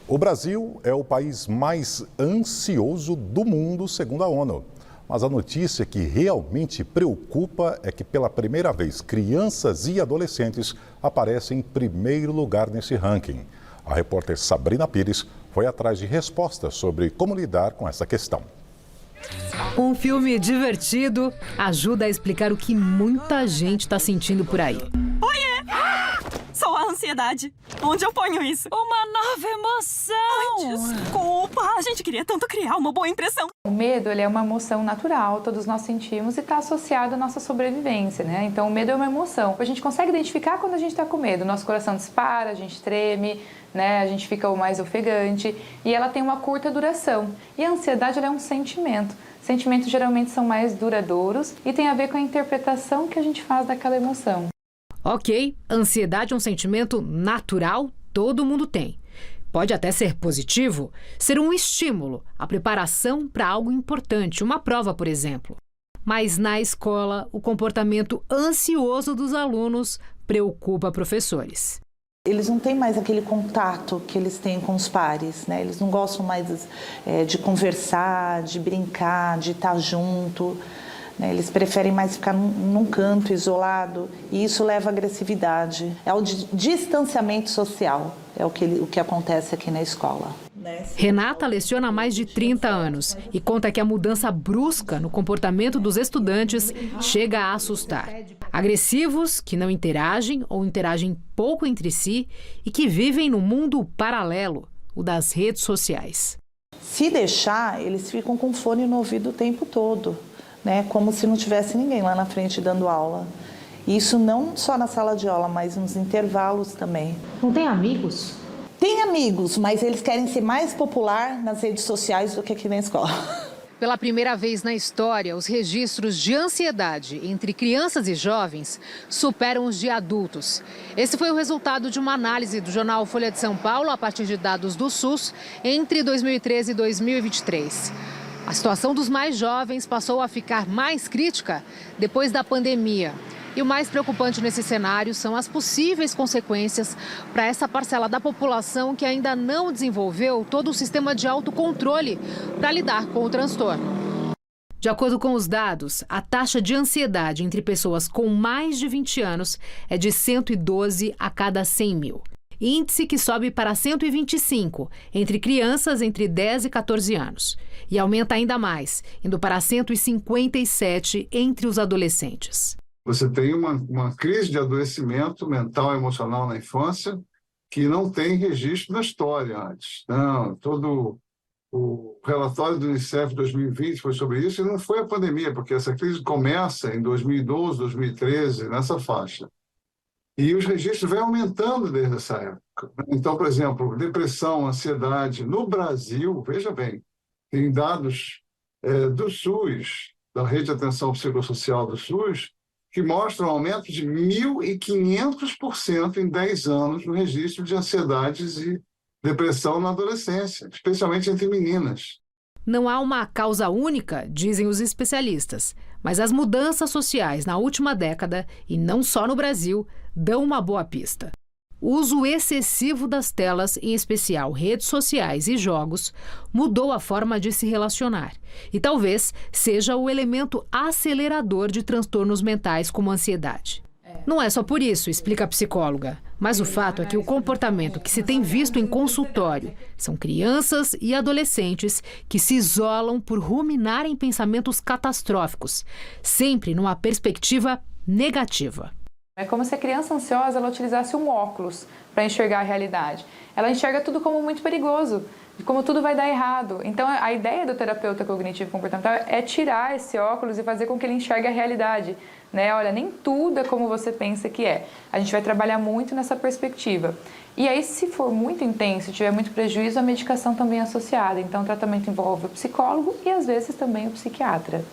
O Brasil é o país mais ansioso do mundo, segundo a ONU. Mas a notícia que realmente preocupa é que, pela primeira vez, crianças e adolescentes aparecem em primeiro lugar nesse ranking. A repórter Sabrina Pires foi atrás de respostas sobre como lidar com essa questão. Um filme divertido ajuda a explicar o que muita gente está sentindo por aí. Oiê! Só a ansiedade. Onde eu ponho isso? Uma nova emoção! Ai, desculpa, a gente queria tanto criar uma boa impressão. O medo, ele é uma emoção natural, todos nós sentimos e está associado à nossa sobrevivência, né? Então, o medo é uma emoção. A gente consegue identificar quando a gente está com medo. Nosso coração dispara, a gente treme, né? A gente fica mais ofegante e ela tem uma curta duração. E a ansiedade, ela é um sentimento. Sentimentos geralmente são mais duradouros e tem a ver com a interpretação que a gente faz daquela emoção. Ok, ansiedade é um sentimento natural, todo mundo tem. Pode até ser positivo, ser um estímulo, a preparação para algo importante, uma prova, por exemplo. Mas na escola, o comportamento ansioso dos alunos preocupa professores. Eles não têm mais aquele contato que eles têm com os pares, né? Eles não gostam mais de conversar, de brincar, de estar junto. Eles preferem mais ficar num canto isolado e isso leva à agressividade. É o distanciamento social, é o que acontece aqui na escola. Renata leciona há mais de 30 anos e conta que a mudança brusca no comportamento dos estudantes chega a assustar. Agressivos, que não interagem ou interagem pouco entre si e que vivem no mundo paralelo, o das redes sociais. Se deixar, eles ficam com fone no ouvido o tempo todo. Como se não tivesse ninguém lá na frente dando aula. Isso não só na sala de aula, mas nos intervalos também. Não tem amigos? Tem amigos, mas eles querem ser mais popular nas redes sociais do que aqui na escola. Pela primeira vez na história, os registros de ansiedade entre crianças e jovens superam os de adultos. Esse foi o resultado de uma análise do jornal Folha de São Paulo a partir de dados do SUS entre 2013 e 2023. A situação dos mais jovens passou a ficar mais crítica depois da pandemia. E o mais preocupante nesse cenário são as possíveis consequências para essa parcela da população que ainda não desenvolveu todo o sistema de autocontrole para lidar com o transtorno. De acordo com os dados, a taxa de ansiedade entre pessoas com mais de 20 anos é de 112 a cada 100 mil. Índice que sobe para 125 entre crianças entre 10 e 14 anos. E aumenta ainda mais, indo para 157 entre os adolescentes. Você tem uma crise de adoecimento mental e emocional na infância que não tem registro na história antes. Não, todo o relatório do Unicef 2020 foi sobre isso e não foi a pandemia, porque essa crise começa em 2012, 2013, nessa faixa. E os registros vêm aumentando desde essa época. Então, por exemplo, depressão, ansiedade, no Brasil, veja bem, tem dados do SUS, da Rede de Atenção Psicossocial do SUS, que mostram um aumento de 1.500% em 10 anos no registro de ansiedades e depressão na adolescência, especialmente entre meninas. Não há uma causa única, dizem os especialistas, mas as mudanças sociais na última década, e não só no Brasil, dão uma boa pista. O uso excessivo das telas, em especial redes sociais e jogos, mudou a forma de se relacionar e talvez seja o elemento acelerador de transtornos mentais como a ansiedade. Não é só por isso, explica a psicóloga, mas o fato é que o comportamento que se tem visto em consultório são crianças e adolescentes que se isolam por ruminarem pensamentos catastróficos, sempre numa perspectiva negativa. É como se a criança ansiosa ela utilizasse um óculos para enxergar a realidade. Ela enxerga tudo como muito perigoso, como tudo vai dar errado. Então, a ideia do terapeuta cognitivo comportamental é tirar esse óculos e fazer com que ele enxergue a realidade. Olha, nem tudo é como você pensa que é. A gente vai trabalhar muito nessa perspectiva. E aí, se for muito intenso, tiver muito prejuízo, a medicação também é associada. Então, o tratamento envolve o psicólogo e, às vezes, também o psiquiatra.